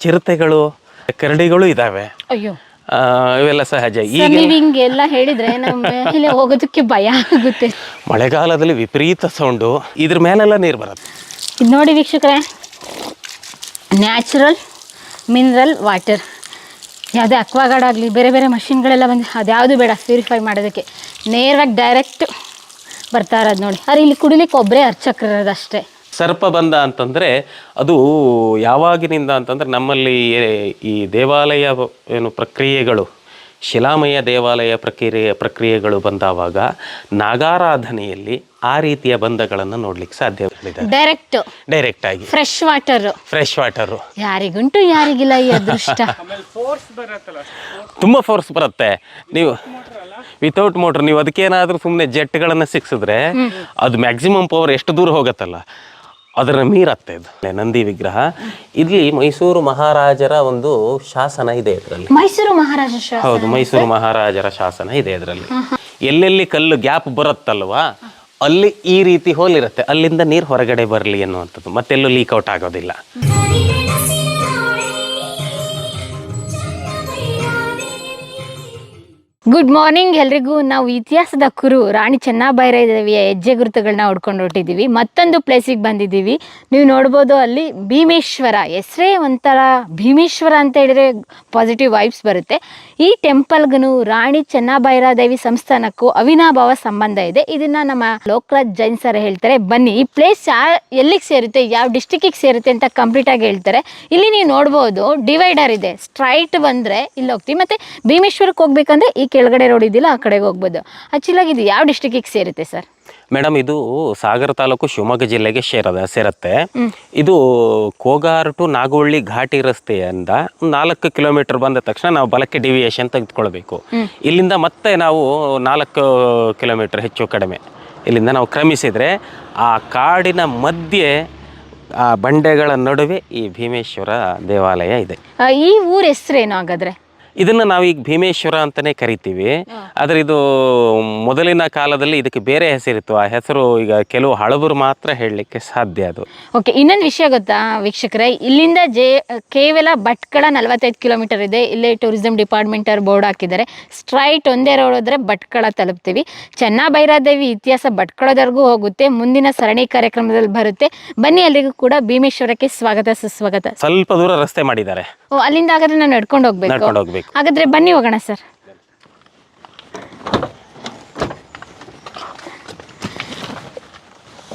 ಚಿರತೆಗಳು, ಕರಡಿಗಳು ಇದಾವೆ. ಅಯ್ಯೋ, ಇವೆಲ್ಲ ಸಹಜ. ಈಗ ಹಿಂಗೆಲ್ಲ ಹೇಳಿದ್ರೆ ನಮ್ಮ ಮೇಲೆ ಹೋಗೋದಕ್ಕೆ ಭಯ ಆಗುತ್ತೆ. ಮಳೆಗಾಲದಲ್ಲಿ ವಿಪರೀತ ಸೌಂಡು, ಇದ್ರ ಮೇಲೆಲ್ಲ ನೀರು ಬರುತ್ತೆ. ಇದು ನೋಡಿ ವೀಕ್ಷಕರೇ, ನ್ಯಾಚುರಲ್ ಮಿನರಲ್ ವಾಟರ್. ಯಾವುದೇ ಅಕ್ವಾಗಾರ್ಡ್ ಆಗಲಿ, ಬೇರೆ ಬೇರೆ ಮಷಿನ್ಗಳೆಲ್ಲ ಬಂದು ಅದ್ಯಾವುದು ಬೇಡ ಪ್ಯೂರಿಫೈ ಮಾಡೋದಕ್ಕೆ, ನೇರವಾಗಿ ಡೈರೆಕ್ಟ್ ಬರ್ತಾ ಇರೋದು ನೋಡಿ. ಆದರೆ ಇಲ್ಲಿ ಕುಡಿಲಿಕ್ಕೆ ಒಬ್ಬರೇ ಅರ್ಚಕ್ರ ಇರೋದಷ್ಟೇ. ಸರ್ಪ ಬಂದ ಅಂತಂದರೆ ಅದು ಯಾವಾಗಿನಿಂದ ಅಂತಂದರೆ ನಮ್ಮಲ್ಲಿ ಈ ದೇವಾಲಯ ಏನು ಪ್ರಕ್ರಿಯೆಗಳು, ಶಿಲಾಮಯ ದೇವಾಲಯ ಪ್ರಕ್ರಿಯೆಗಳು ಬಂದಾವಾಗ ನಾಗಾರಾಧನೆಯಲ್ಲಿ ಆ ರೀತಿಯ ಬಂಧಗಳನ್ನು ನೋಡ್ಲಿಕ್ಕೆ ಸಾಧ್ಯವಿದೆ. ಡೈರೆಕ್ಟ್ ಆಗಿ ಫ್ರೆಶ್ ವಾಟರು ಯಾರಿಗುಂಟು ಯಾರಿಗಿಲ್ಲ ಈ ಅದೃಷ್ಟ. ತುಂಬ ಫೋರ್ಸ್ ಬರುತ್ತೆ. ನೀವು ವಿತೌಟ್ ಮೋಟ್ರ್ ನೀವು ಅದಕ್ಕೇನಾದ್ರೂ ಸುಮ್ಮನೆ ಜೆಟ್ಗಳನ್ನು ಸಿಕ್ಸಿದ್ರೆ ಅದು ಮ್ಯಾಕ್ಸಿಮಮ್ ಪವರ್ ಎಷ್ಟು ದೂರ ಹೋಗತ್ತಲ್ಲ, ಅದರ ಮೀರತ್ತೆ. ಇದು ನಂದಿ ವಿಗ್ರಹ. ಇಲ್ಲಿ ಮೈಸೂರು ಮಹಾರಾಜರ ಒಂದು ಶಾಸನ ಇದೆ ಇದರಲ್ಲಿ. ಹೌದು, ಮೈಸೂರು ಮಹಾರಾಜರ ಶಾಸನ ಇದೆ ಇದರಲ್ಲಿ. ಎಲ್ಲೆಲ್ಲಿ ಕಲ್ಲು ಗ್ಯಾಪ್ ಬರುತ್ತಲ್ವಾ, ಅಲ್ಲಿ ಈ ರೀತಿ ಹೋಲಿರುತ್ತೆ, ಅಲ್ಲಿಂದ ನೀರು ಹೊರಗಡೆ ಬರಲಿ ಅನ್ನುವಂಥದ್ದು, ಮತ್ತೆಲ್ಲೂ ಲೀಕ್ಔಟ್ ಆಗೋದಿಲ್ಲ. ಗುಡ್ ಮಾರ್ನಿಂಗ್ ಎಲ್ರಿಗೂ. ನಾವು ಇತಿಹಾಸದ ಕುರು ರಾಣಿ ಚೆನ್ನಭೈರಾದೇವಿಯ ಹೆಜ್ಜೆ ಗುರುತುಗಳನ್ನ ಹೊಡ್ಕೊಂಡು ಹೊರಟಿದ್ದೀವಿ. ಮತ್ತೊಂದು ಪ್ಲೇಸಿಗೆ ಬಂದಿದ್ದೀವಿ. ನೀವು ನೋಡ್ಬೋದು, ಅಲ್ಲಿ ಭೀಮೇಶ್ವರ, ಹೆಸರೇ ಒಂಥರ ಭೀಮೇಶ್ವರ ಅಂತ ಹೇಳಿದ್ರೆ ಪಾಸಿಟಿವ್ ವೈಬ್ಸ್ ಬರುತ್ತೆ. ಈ ಟೆಂಪಲ್ಗೂ ರಾಣಿ ಚೆನ್ನಭೈರಾದೇವಿ ಸಂಸ್ಥಾನಕ್ಕೂ ಅವಿನಾಭಾವ ಸಂಬಂಧ ಇದೆ. ಇದನ್ನು ನಮ್ಮ ಲೋಕರಾಜ್ ಜೈನ್ ಸರ್ ಹೇಳ್ತಾರೆ. ಬನ್ನಿ, ಈ ಪ್ಲೇಸ್ ಎಲ್ಲಿಗೆ ಸೇರುತ್ತೆ, ಯಾವ ಡಿಸ್ಟಿಕ್ಕಿಗೆ ಸೇರುತ್ತೆ ಅಂತ ಕಂಪ್ಲೀಟಾಗಿ ಹೇಳ್ತಾರೆ. ಇಲ್ಲಿ ನೀವು ನೋಡ್ಬೋದು, ಡಿವೈಡರ್ ಇದೆ. ಸ್ಟ್ರೈಟ್ ಬಂದರೆ ಇಲ್ಲಿ ಹೋಗ್ತೀವಿ, ಮತ್ತು ಭೀಮೇಶ್ವರಕ್ಕೆ ಹೋಗ್ಬೇಕಂದ್ರೆ ಈ ಕೆಳಗಡೆ ರೋಡ್ ಇದ್ದಿಲ್ಲ, ಆ ಕಡೆಗೆ ಹೋಗ್ಬೋದು. ಆಕ್ಚುಲಾಗಿ ಇದು ಯಾವ ಡಿಸ್ಟಿಕ್ಕಿಗೆ ಸೇರುತ್ತೆ ಸರ್? ಮೇಡಮ್, ಇದು ಸಾಗರ ತಾಲೂಕು, ಶಿವಮೊಗ್ಗ ಜಿಲ್ಲೆಗೆ ಸೇರುತ್ತೆ. ಇದು ಕೋಗಾರ ಟು ನಾಗವಳ್ಳಿ ಘಾಟಿ ರಸ್ತೆಯಿಂದ 4 ಕಿಲೋಮೀಟರ್ ಬಂದ ತಕ್ಷಣ ನಾವು ಬಲಕ್ಕೆ ಡಿವಿಯೇಷನ್ ತೆಗೆದುಕೊಳ್ಬೇಕು. ಇಲ್ಲಿಂದ ಮತ್ತೆ ನಾವು 4 ಕಿಲೋಮೀಟರ್ ಹೆಚ್ಚು ಕಡಿಮೆ ಇಲ್ಲಿಂದ ನಾವು ಕ್ರಮಿಸಿದರೆ ಆ ಕಾಡಿನ ಮಧ್ಯೆ, ಆ ಬಂಡೆಗಳ ನಡುವೆ ಈ ಭೀಮೇಶ್ವರ ದೇವಾಲಯ ಇದೆ. ಈ ಊರ ಹೆಸರೇನು ಹಾಗಾದ್ರೆ? ಇದನ್ನು ನಾವೀಗ ಭೀಮೇಶ್ವರ ಅಂತಲೇ ಕರಿತೀವಿ. ಆದರೆ ಇದು ಮೊದಲಿನ ಕಾಲದಲ್ಲಿ ಇದಕ್ಕೆ ಬೇರೆ ಹೆಸರಿತ್ತು. ಆ ಹೆಸರು ಈಗ ಕೆಲವು ಹಳಬರು ಮಾತ್ರ ಹೇಳಲಿಕ್ಕೆ ಸಾಧ್ಯ. ಅದು ಓಕೆ. ಇನ್ನೊಂದು ವಿಷಯ ಗೊತ್ತಾ ವೀಕ್ಷಕರೇ, ಇಲ್ಲಿಂದ ಕೇವಲ ಭಟ್ಕಳ 45 ಕಿಲೋಮೀಟರ್ ಇದೆ. ಇಲ್ಲೇ ಟೂರಿಸಂ ಡಿಪಾರ್ಟ್ಮೆಂಟ್ ಅವ್ರು ಬೋರ್ಡ್ ಹಾಕಿದ್ದಾರೆ. ಸ್ಟ್ರೈಟ್ ಒಂದೇ ರೋಡ್ ಹೋದ್ರೆ ಭಟ್ಕಳ ತಲುಪ್ತೀವಿ. ಚೆನ್ನಭೈರಾದೇವಿ ಇತಿಹಾಸ ಭಟ್ಕಳದವರೆಗೂ ಹೋಗುತ್ತೆ. ಮುಂದಿನ ಸರಣಿ ಕಾರ್ಯಕ್ರಮದಲ್ಲಿ ಬರುತ್ತೆ. ಬನ್ನಿ, ಅಲ್ಲಿಗೂ ಕೂಡ ಭೀಮೇಶ್ವರಕ್ಕೆ ಸ್ವಾಗತ ಸುಸ್ವಾಗತ. ಸ್ವಲ್ಪ ದೂರ ರಸ್ತೆ ಮಾಡಿದ್ದಾರೆ. ಅಲ್ಲಿಂದ ಹಾಗಾದ್ರೆ ನಾವು ನಡ್ಕೊಂಡು ಹೋಗ್ಬೇಕು. ಹಾಗಾದ್ರೆ ಬನ್ನಿ ಹೋಗೋಣ ಸರ್.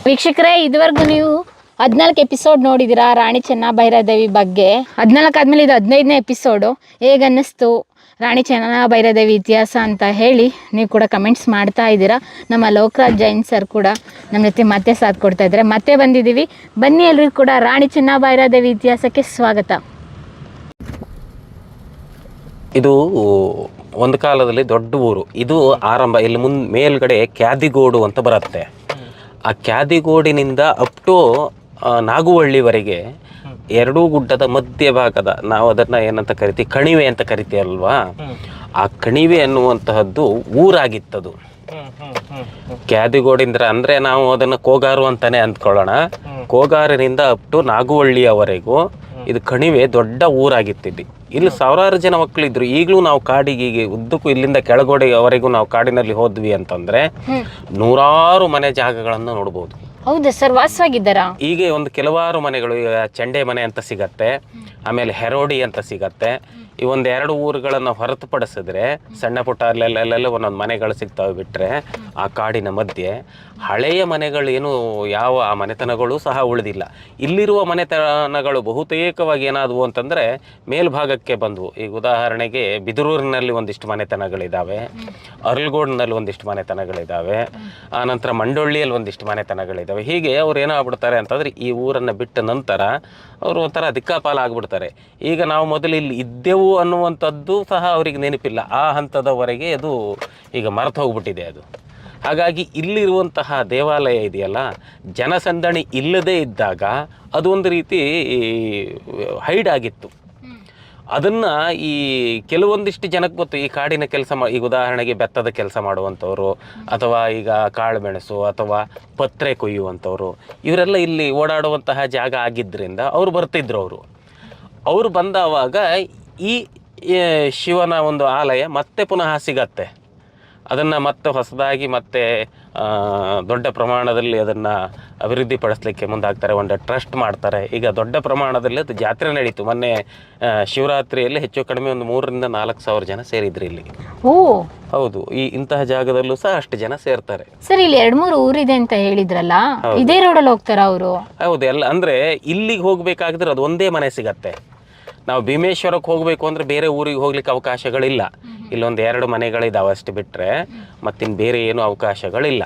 ವೀಕ್ಷಕರೇ, ಇದುವರೆಗೂ ನೀವು 14 ಎಪಿಸೋಡ್ ನೋಡಿದ್ದೀರಾ ರಾಣಿ ಚೆನ್ನಭೈರಾದೇವಿ ಬಗ್ಗೆ. 14 ಆದಮೇಲೆ ಇದು 15ನೇ ಎಪಿಸೋಡು. ಹೇಗನ್ನಿಸ್ತು ರಾಣಿ ಚೆನ್ನಭೈರಾದೇವಿ ಇತಿಹಾಸ ಅಂತ ಹೇಳಿ ನೀವು ಕೂಡ ಕಮೆಂಟ್ಸ್ ಮಾಡ್ತಾ ಇದ್ದೀರಾ. ನಮ್ಮ ಲೋಕರಾಜ್ ಜೈನ್ ಸರ್ ಕೂಡ ನಮ್ಮ ಜೊತೆ ಮತ್ತೆ ಸಾಥ್ ಕೊಡ್ತಾ ಇದ್ದಾರೆ. ಮತ್ತೆ ಬಂದಿದ್ದೀವಿ. ಬನ್ನಿ, ಎಲ್ರಿಗೂ ಕೂಡ ರಾಣಿ ಚೆನ್ನಭೈರಾದೇವಿ ಇತಿಹಾಸಕ್ಕೆ ಸ್ವಾಗತ. ಇದು ಒಂದು ಕಾಲದಲ್ಲಿ ದೊಡ್ಡ ಊರು. ಇದು ಆರಂಭ ಇಲ್ಲಿ ಮೇಲ್ಗಡೆ ಕ್ಯಾದಿಗೋಡು ಅಂತ ಬರುತ್ತೆ. ಆ ಕ್ಯಾದಿಗೋಡಿನಿಂದ ಅಪ್ ಟು ನಾಗುವಳ್ಳಿವರೆಗೆ ಎರಡೂ ಗುಡ್ಡದ ಮಧ್ಯಭಾಗದ, ನಾವು ಅದನ್ನು ಏನಂತ ಕರಿತೀವಿ, ಕಣಿವೆ ಅಂತ ಕರಿತೀವಲ್ವಾ, ಆ ಕಣಿವೆ ಅನ್ನುವಂತಹದ್ದು ಊರಾಗಿತ್ತದು. ಕ್ಯಾದಿಗೋಡಿಂದ ಅಂದರೆ ನಾವು ಅದನ್ನು ಕೋಗಾರು ಅಂತಾನೆ ಅಂದ್ಕೊಳ್ಳೋಣ. ಕೋಗಾರಿನಿಂದ ಅಪ್ ಟು ನಾಗುವಳ್ಳಿಯವರೆಗೂ ಇದು ಕಣಿವೆ ದೊಡ್ಡ ಊರಾಗಿತ್ತಿದ್ದು. ಇಲ್ಲಿ ಸಾವಿರಾರು ಜನ ಮಕ್ಕಳಿದ್ರು. ಈಗಲೂ ನಾವು ಕಾಡಿಗೆ ಉದ್ದಕ್ಕೂ ಇಲ್ಲಿಂದ ಕೆಳಗೋಡೆಯವರೆಗೂ ನಾವು ಕಾಡಿನಲ್ಲಿ ಹೋದ್ವಿ ಅಂತಂದ್ರೆ ನೂರಾರು ಮನೆ ಜಾಗಗಳನ್ನು ನೋಡ್ಬೋದು. ಹೌದಾ ಸರ್, ವಾಸವಾಗಿದ್ದಾರಾ? ಹೀಗೆ ಒಂದು ಕೆಲವಾರು ಮನೆಗಳು, ಈಗ ಚಂಡೆ ಮನೆ ಅಂತ ಸಿಗತ್ತೆ, ಆಮೇಲೆ ಹೆರೋಡಿ ಅಂತ ಸಿಗತ್ತೆ. ಈ ಒಂದು 2 ಊರುಗಳನ್ನು ಹೊರತುಪಡಿಸಿದ್ರೆ ಸಣ್ಣ ಪುಟ್ಟ ಅಲ್ಲೆಲ್ಲ ಒಂದೊಂದು ಮನೆಗಳು ಸಿಗ್ತವೆ. ಬಿಟ್ಟರೆ ಆ ಕಾಡಿನ ಮಧ್ಯೆ ಹಳೆಯ ಮನೆಗಳು ಏನು ಯಾವ ಆ ಮನೆತನಗಳು ಸಹ ಉಳಿದಿಲ್ಲ. ಇಲ್ಲಿರುವ ಮನೆತನಗಳು ಬಹುತೇಕವಾಗಿ ಏನಾದವು ಅಂತಂದರೆ ಮೇಲ್ಭಾಗಕ್ಕೆ ಬಂದವು. ಈಗ ಉದಾಹರಣೆಗೆ ಬಿದಿರೂರಿನಲ್ಲಿ ಒಂದಿಷ್ಟು ಮನೆತನಗಳಿದ್ದಾವೆ, ಅರ್ಲ್ಗೋಡ್ನಲ್ಲಿ ಒಂದಿಷ್ಟು ಮನೆತನಗಳಿದ್ದಾವೆ, ಆನಂತರ ಮಂಡೊಳ್ಳಿಯಲ್ಲಿ ಒಂದಿಷ್ಟು ಮನೆತನಗಳಿದ್ದಾವೆ. ಹೀಗೆ ಅವ್ರು ಏನಾಗ್ಬಿಡ್ತಾರೆ ಅಂತಂದರೆ ಈ ಊರನ್ನು ಬಿಟ್ಟ ನಂತರ ಅವರು ಒಂಥರ ದಿಕ್ಕಾಪಾಲ ಆಗಿಬಿಡ್ತಾರೆ. ಈಗ ನಾವು ಮೊದಲು ಇಲ್ಲಿ ಇದ್ದೆವು ಅನ್ನುವಂಥದ್ದು ಸಹ ಅವರಿಗೆ ನೆನಪಿಲ್ಲ. ಆ ಹಂತದವರೆಗೆ ಅದು ಈಗ ಮರೆತು ಹೋಗ್ಬಿಟ್ಟಿದೆ ಅದು. ಹಾಗಾಗಿ ಇಲ್ಲಿರುವಂತಹ ದೇವಾಲಯ ಇದೆಯಲ್ಲ, ಜನಸಂದಣಿ ಇಲ್ಲದೇ ಇದ್ದಾಗ ಅದು ಒಂದು ರೀತಿ ಹೈಡ್ ಆಗಿತ್ತು. ಅದನ್ನು ಈ ಕೆಲವೊಂದಿಷ್ಟು ಜನಕ್ಕೆ ಗೊತ್ತು. ಈ ಕಾಡಿನ ಕೆಲಸ ಈಗ ಉದಾಹರಣೆಗೆ ಬೆತ್ತದ ಕೆಲಸ ಮಾಡುವಂಥವ್ರು, ಅಥವಾ ಈಗ ಕಾಳು ಮೆಣಸು ಅಥವಾ ಪತ್ರೆ ಕೊಯ್ಯುವಂಥವ್ರು, ಇವರೆಲ್ಲ ಇಲ್ಲಿ ಓಡಾಡುವಂತಹ ಜಾಗ ಆಗಿದ್ದರಿಂದ ಅವ್ರು ಬರ್ತಿದ್ರು. ಅವರು ಬಂದವಾಗ ಈ ಶಿವನ ಒಂದು ಆಲಯ ಮತ್ತೆ ಪುನಃ ಸಿಗತ್ತೆ. ಅದನ್ನು ಮತ್ತೆ ಹೊಸದಾಗಿ ಮತ್ತೆ ದೊಡ್ಡ ಪ್ರಮಾಣದಲ್ಲಿ ಅದನ್ನು ಅಭಿವೃದ್ಧಿಪಡಿಸಲಿಕ್ಕೆ ಮುಂದಾಗ್ತಾರೆ. ಒಂದು ಟ್ರಸ್ಟ್ ಮಾಡ್ತಾರೆ. ಈಗ ದೊಡ್ಡ ಪ್ರಮಾಣದಲ್ಲಿ ಅದು ಜಾತ್ರೆ ನಡೀತು ಮೊನ್ನೆ ಶಿವರಾತ್ರಿಯಲ್ಲಿ. ಹೆಚ್ಚು ಕಡಿಮೆ ಒಂದು 3,000-4,000 ಜನ ಸೇರಿದ್ರು ಇಲ್ಲಿ. ಓ ಹೌದು, ಇಂತಹ ಜಾಗದಲ್ಲೂ ಸಹ ಅಷ್ಟು ಜನ ಸೇರ್ತಾರೆ. ಸರ್, ಇಲ್ಲಿ 2-3 ಊರಿದೆ ಅಂತ ಹೇಳಿದ್ರಲ್ಲ, ಇದೇ ರೋಡಲ್ಲಿ ಹೋಗ್ತಾರ ಅವರು? ಹೌದು, ಎಲ್ಲ ಅಂದರೆ ಇಲ್ಲಿಗೆ ಹೋಗಬೇಕಾಗಿದ್ರೆ ಅದು ಒಂದೇ ಮನೆ ಸಿಗತ್ತೆ. ನಾವು ಭೀಮೇಶ್ವರಕ್ಕೆ ಹೋಗಬೇಕು ಅಂದರೆ ಬೇರೆ ಊರಿಗೆ ಹೋಗ್ಲಿಕ್ಕೆ ಅವಕಾಶಗಳಿಲ್ಲ. ಇಲ್ಲೊಂದು 2 ಮನೆಗಳಿದ್ದಾವೆ ಅಷ್ಟು ಬಿಟ್ಟರೆ ಮತ್ತಿನ್ನು ಬೇರೆ ಏನೂ ಅವಕಾಶಗಳಿಲ್ಲ.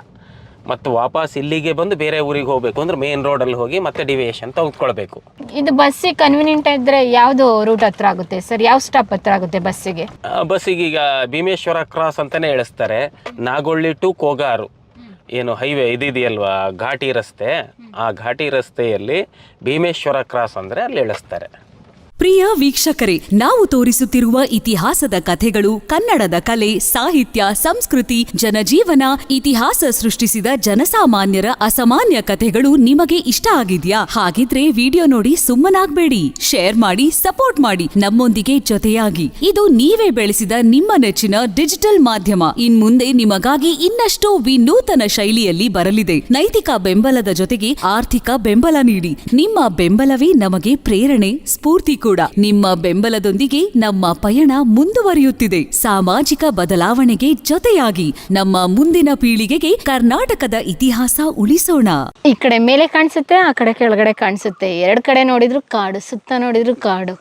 ಮತ್ತು ವಾಪಸ್ ಇಲ್ಲಿಗೆ ಬಂದು ಬೇರೆ ಊರಿಗೆ ಹೋಗಬೇಕು ಅಂದರೆ ಮೇನ್ ರೋಡಲ್ಲಿ ಹೋಗಿ ಮತ್ತೆ ಡಿವಿಯೇಷನ್ ತೆಗೆದುಕೊಳ್ಬೇಕು. ಇದು ಬಸ್ಸಿಗೆ ಕನ್ವೀನಿಯಂಟ್ ಇದ್ದರೆ ಯಾವುದು ರೂಟ್ ಹತ್ರ ಆಗುತ್ತೆ ಸರ್? ಯಾವ ಸ್ಟಾಪ್ ಹತ್ರ ಆಗುತ್ತೆ ಬಸ್ಸಿಗೆ? ಬಸ್ಸಿಗೆ ಈಗ ಭೀಮೇಶ್ವರ ಕ್ರಾಸ್ ಅಂತಲೇ ಹೇಳಿಸ್ತಾರೆ. ನಾಗೊಳ್ಳಿ ಟು ಕೋಗಾರು ಏನು ಹೈವೇ ಇದೆಯಲ್ವಾ, ಘಾಟಿ ರಸ್ತೆ, ಆ ಘಾಟಿ ರಸ್ತೆಯಲ್ಲಿ ಭೀಮೇಶ್ವರ ಕ್ರಾಸ್ ಅಂದರೆ ಅಲ್ಲಿ ಇಳಿಸ್ತಾರೆ. ಪ್ರಿಯ ವೀಕ್ಷಕರೇ, ನಾವು ತೋರಿಸುತ್ತಿರುವ ಇತಿಹಾಸದ ಕಥೆಗಳು ಕನ್ನಡದ ಕಲೆ, ಸಾಹಿತ್ಯ, ಸಂಸ್ಕೃತಿ, ಜನಜೀವನ, ಇತಿಹಾಸ ಸೃಷ್ಟಿಸಿದ ಜನಸಾಮಾನ್ಯರ ಅಸಾಮಾನ್ಯ ಕಥೆಗಳು ನಿಮಗೆ ಇಷ್ಟ ಆಗಿದ್ಯಾ? ಹಾಗಿದ್ರೆ ವಿಡಿಯೋ ನೋಡಿ ಸುಮ್ಮನಾಗ್ಬೇಡಿ, ಶೇರ್ ಮಾಡಿ, ಸಪೋರ್ಟ್ ಮಾಡಿ, ನಮ್ಮೊಂದಿಗೆ ಜೊತೆಯಾಗಿ. ಇದು ನೀವೇ ಬೆಳೆಸಿದ ನಿಮ್ಮ ನೆಚ್ಚಿನ ಡಿಜಿಟಲ್ ಮಾಧ್ಯಮ. ಇನ್ಮುಂದೆ ನಿಮಗಾಗಿ ಇನ್ನಷ್ಟು ವಿನೂತನ ಶೈಲಿಯಲ್ಲಿ ಬರಲಿದೆ. ನೈತಿಕ ಬೆಂಬಲದ ಜೊತೆಗೆ ಆರ್ಥಿಕ ಬೆಂಬಲ ನೀಡಿ. ನಿಮ್ಮ ಬೆಂಬಲವೇ ನಮಗೆ ಪ್ರೇರಣೆ, ಸ್ಫೂರ್ತಿ ಕೂಡ. ನಿಮ್ಮ ಬೆಂಬಲದೊಂದಿಗೆ ನಮ್ಮ ಪಯಣ ಮುಂದುವರಿಯುತ್ತಿದೆ. ಸಾಮಾಜಿಕ ಬದಲಾವಣೆಗೆ ಜೊತೆಯಾಗಿ ನಮ್ಮ ಮುಂದಿನ ಪೀಳಿಗೆಗೆ ಕರ್ನಾಟಕದ ಇತಿಹಾಸ ಉಳಿಸೋಣ. ಈ ಕಡೆ ಮೇಲೆ ಕಾಣಿಸುತ್ತೆ, ಆ ಕಡೆ ಕೆಳಗಡೆ ಕಾಣಿಸುತ್ತೆ. 2 ಕಡೆ ನೋಡಿದ್ರು ಕಾಡು, ಸುತ್ತ ನೋಡಿದ್ರು ಕಾಡು.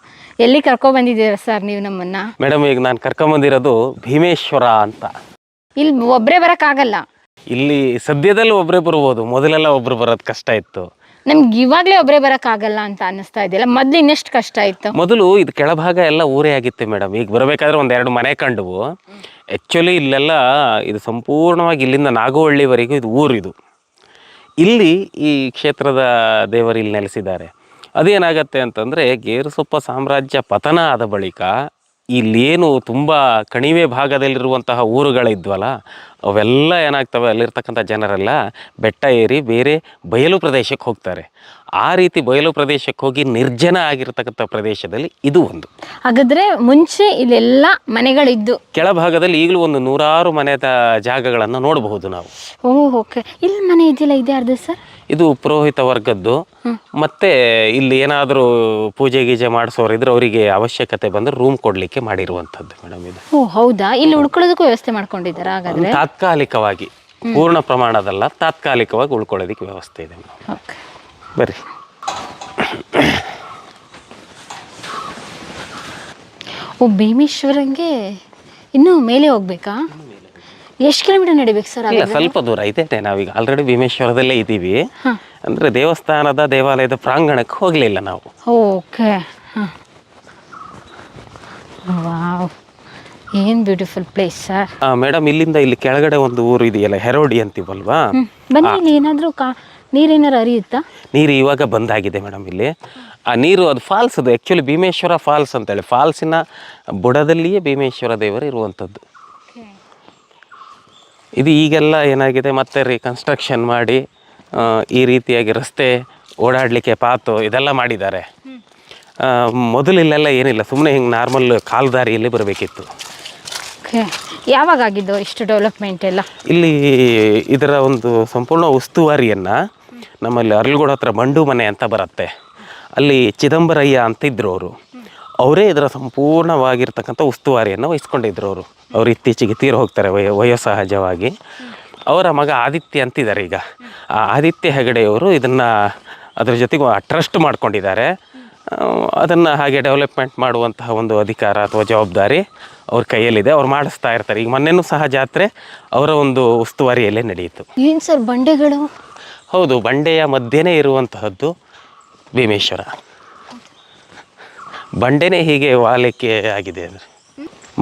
ಎಲ್ಲಿ ಕರ್ಕೊಂಡ್ ಬಂದಿದ್ದೀರಾ ಸರ್ ನೀವು ನಮ್ಮನ್ನ? ಮೇಡಮ್, ಈಗ ನಾನು ಕರ್ಕೊಂಬಂದಿರೋದು ಭೀಮೇಶ್ವರ ಅಂತ. ಇಲ್ಲಿ ಒಬ್ಬರೇ ಬರೋಕ್ಕಾಗಲ್ಲ. ಇಲ್ಲಿ ಸದ್ಯದಲ್ಲಿ ಒಬ್ಬರೇ ಬರ್ಬೋದು, ಮೊದಲೆಲ್ಲ ಒಬ್ರು ಬರೋದು ಕಷ್ಟ ಇತ್ತು. ನಮ್ಗೆ ಇವಾಗಲೇ ಒಬ್ಬರೇ ಬರೋಕ್ಕಾಗಲ್ಲ ಅಂತ ಅನ್ನಿಸ್ತಾ ಇದೆಯಲ್ಲ, ಮೊದಲು ಇನ್ನೆಷ್ಟು ಕಷ್ಟ ಇತ್ತು? ಮೊದಲು ಇದು ಕೆಳಭಾಗ ಎಲ್ಲ ಊರೇ ಆಗಿತ್ತು ಮೇಡಮ್. ಈಗ ಬರಬೇಕಾದ್ರೆ 1-2 ಮನೆ ಕಂಡುವು. ಆ್ಯಕ್ಚುಲಿ ಇಲ್ಲೆಲ್ಲ ಇದು ಸಂಪೂರ್ಣವಾಗಿ ಇಲ್ಲಿಂದ ನಾಗವಳ್ಳಿವರೆಗೂ ಇದು ಊರಿದು. ಇಲ್ಲಿ ಈ ಕ್ಷೇತ್ರದ ದೇವರು ಇಲ್ಲಿ ನೆಲೆಸಿದ್ದಾರೆ. ಅದೇನಾಗತ್ತೆ ಅಂತಂದರೆ, ಗೇರುಸೊಪ್ಪ ಸಾಮ್ರಾಜ್ಯ ಪತನ ಆದ ಬಳಿಕ ಇಲ್ಲೇನು ತುಂಬ ಕಣಿವೆ ಭಾಗದಲ್ಲಿರುವಂತಹ ಊರುಗಳಿದ್ವಲ್ಲ, ಅವೆಲ್ಲ ಏನಾಗ್ತವೆ, ಅಲ್ಲಿರ್ತಕ್ಕಂಥ ಜನರೆಲ್ಲ ಬೆಟ್ಟ ಏರಿ ಬೇರೆ ಬಯಲು ಪ್ರದೇಶಕ್ಕೆ ಹೋಗ್ತಾರೆ. ಆ ರೀತಿ ಬಯಲು ಪ್ರದೇಶಕ್ಕೆ ಹೋಗಿ ನಿರ್ಜನ ಆಗಿರ್ತಕ್ಕಂಥ ಪ್ರದೇಶದಲ್ಲಿ ಇದು ಒಂದು. ಹಾಗಾದರೆ ಮುಂಚೆ ಇಲ್ಲೆಲ್ಲ ಮನೆಗಳಿದ್ದು, ಕೆಳಭಾಗದಲ್ಲಿ ಈಗಲೂ ಒಂದು 100 ಮನೆಯ ಜಾಗಗಳನ್ನು ನೋಡಬಹುದು ನಾವು. ಓಕೆ. ಇಲ್ಲಿ ಮನೆ ಇದೆಯಲ್ಲ, ಇದೆ ಯಾರ್ದು ಸರ್? ಇದು ಪುರೋಹಿತ ವರ್ಗದ್ದು. ಮತ್ತೆ ಇಲ್ಲಿ ಏನಾದರೂ ಪೂಜೆ ಗೀಜೆ ಮಾಡಿಸೋರಿದ್ರೆ ಅವರಿಗೆ ಅವಶ್ಯಕತೆ ಬಂದರೆ ರೂಮ್ ಕೊಡಲಿಕ್ಕೆ ಮಾಡಿರುವಂಥದ್ದು ಮೇಡಮ್ ಇದು. ಓ ಹೌದಾ? ಇಲ್ಲಿ ಉಳ್ಕೊಳ್ಳೋದಕ್ಕೂ ವ್ಯವಸ್ಥೆ ಮಾಡ್ಕೊಂಡಿದ್ದಾರೆ ಹಾಗಾದ್ರೆ? ತಾತ್ಕಾಲಿಕವಾಗಿ, ಪೂರ್ಣ ಪ್ರಮಾಣದಲ್ಲ, ತಾತ್ಕಾಲಿಕವಾಗಿ ಉಳ್ಕೊಳ್ಳೋದಕ್ಕೆ ವ್ಯವಸ್ಥೆ ಇದೆ ಮೇಡಮ್. ಓಕೆ, ಬರ್ರಿ. ಓ, ಭೀಮೇಶ್ವರಂಗೆ ಇನ್ನೂ ಮೇಲೆ ಹೋಗ್ಬೇಕಾ? ಎಷ್ಟು ಕಿಲೋಮೀಟರ್ ನಡಿಬೇಕು ಸರ್? ಇಲ್ಲ, ಸ್ವಲ್ಪ ದೂರ ಇದೆ. ನಾವೀಗ ಆಲ್ರೆಡಿ ಭೀಮೇಶ್ವರದಲ್ಲೇ ಇದ್ದೀವಿ. ಅಂದರೆ ದೇವಾಲಯದ ಪ್ರಾಂಗಣಕ್ಕೆ ಹೋಗಲಿಲ್ಲ ನಾವು. ಓಕೆ. ವಾವ್, ಏನು ಬ್ಯೂಟಿಫುಲ್ ಪ್ಲೇಸ್ ಸರ್. ಮೇಡಮ್, ಇಲ್ಲಿಂದ ಇಲ್ಲಿ ಕೆಳಗಡೆ ಒಂದು ಊರು ಇದೆಯಲ್ಲ, ಹೆರೋಡಿ ಅಂತೀವಲ್ವಾ? ಬನ್ನಿ, ಇಲ್ಲಿ ಏನಾದರೂ ನೀರೇನಾರು ಹರಿಯುತ್ತಾ? ನೀರು ಇವಾಗ ಬಂದಾಗಿದೆ ಮೇಡಮ್. ಇಲ್ಲಿ ಆ ನೀರು, ಅದು ಫಾಲ್ಸ್, ಅದು ಆ್ಯಕ್ಚುಲಿ ಭೀಮೇಶ್ವರ ಫಾಲ್ಸ್ ಅಂತೇಳಿ, ಫಾಲ್ಸಿನ ಬುಡದಲ್ಲಿಯೇ ಭೀಮೇಶ್ವರ ದೇವರು ಇರುವಂಥದ್ದು. ಇದು ಈಗೆಲ್ಲ ಏನಾಗಿದೆ, ಮತ್ತೆ ರೀಕನ್ಸ್ಟ್ರಕ್ಷನ್ ಮಾಡಿ ಈ ರೀತಿಯಾಗಿ ರಸ್ತೆ, ಓಡಾಡಲಿಕ್ಕೆ ಪಾತು ಇದೆಲ್ಲ ಮಾಡಿದ್ದಾರೆ. ಮೊದಲು ಇಲ್ಲೆಲ್ಲ ಏನಿಲ್ಲ, ಸುಮ್ಮನೆ ಹಿಂಗೆ ನಾರ್ಮಲ್ ಕಾಲ್ದಾರಿಯಲ್ಲಿ ಬರಬೇಕಿತ್ತು. ಯಾವಾಗ ಆಗಿದ್ದು ಇಷ್ಟು ಡೆವಲಪ್ಮೆಂಟ್ ಎಲ್ಲ? ಇಲ್ಲಿ ಇದರ ಒಂದು ಸಂಪೂರ್ಣ ಉಸ್ತುವಾರಿಯನ್ನು ನಮ್ಮಲ್ಲಿ ಅರಳಗೋಡು ಹತ್ರ ಬಂಡು ಮನೆ ಅಂತ ಬರುತ್ತೆ, ಅಲ್ಲಿ ಚಿದಂಬರಯ್ಯ ಅಂತಿದ್ರು ಅವರು. ಅವರೇ ಇದರ ಸಂಪೂರ್ಣವಾಗಿರ್ತಕ್ಕಂಥ ಉಸ್ತುವಾರಿಯನ್ನು ವಹಿಸ್ಕೊಂಡಿದ್ರು ಅವರು. ಅವರು ಇತ್ತೀಚೆಗೆ ತೀರು ಹೋಗ್ತಾರೆ ವಯೋಸಹಜವಾಗಿ. ಅವರ ಮಗ ಆದಿತ್ಯ ಅಂತಿದ್ದಾರೆ ಈಗ. ಆ ಆದಿತ್ಯ ಹೆಗಡೆಯವರು ಇದನ್ನು ಅದರ ಜೊತೆಗೆ ಟ್ರಸ್ಟ್ ಮಾಡ್ಕೊಂಡಿದ್ದಾರೆ. ಅದನ್ನು ಹಾಗೆ ಡೆವಲಪ್ಮೆಂಟ್ ಮಾಡುವಂತಹ ಒಂದು ಅಧಿಕಾರ ಅಥವಾ ಜವಾಬ್ದಾರಿ ಅವ್ರ ಕೈಯಲ್ಲಿದೆ. ಅವ್ರು ಮಾಡಿಸ್ತಾ ಇರ್ತಾರೆ. ಈಗ ಮೊನ್ನೆನೂ ಸಹ ಜಾತ್ರೆ ಅವರ ಒಂದು ಉಸ್ತುವಾರಿಯಲ್ಲೇ ನಡೆಯಿತು. ಏನು ಸರ್ ಬಂಡೆಗಳು? ಹೌದು, ಬಂಡೆಯ ಮಧ್ಯೆನೇ ಇರುವಂತಹದ್ದು ಭೀಮೇಶ್ವರ. ಬಂಡೆನೇ ಹೀಗೆ ವಾಲಿಕೆ ಆಗಿದೆ. ಅಂದರೆ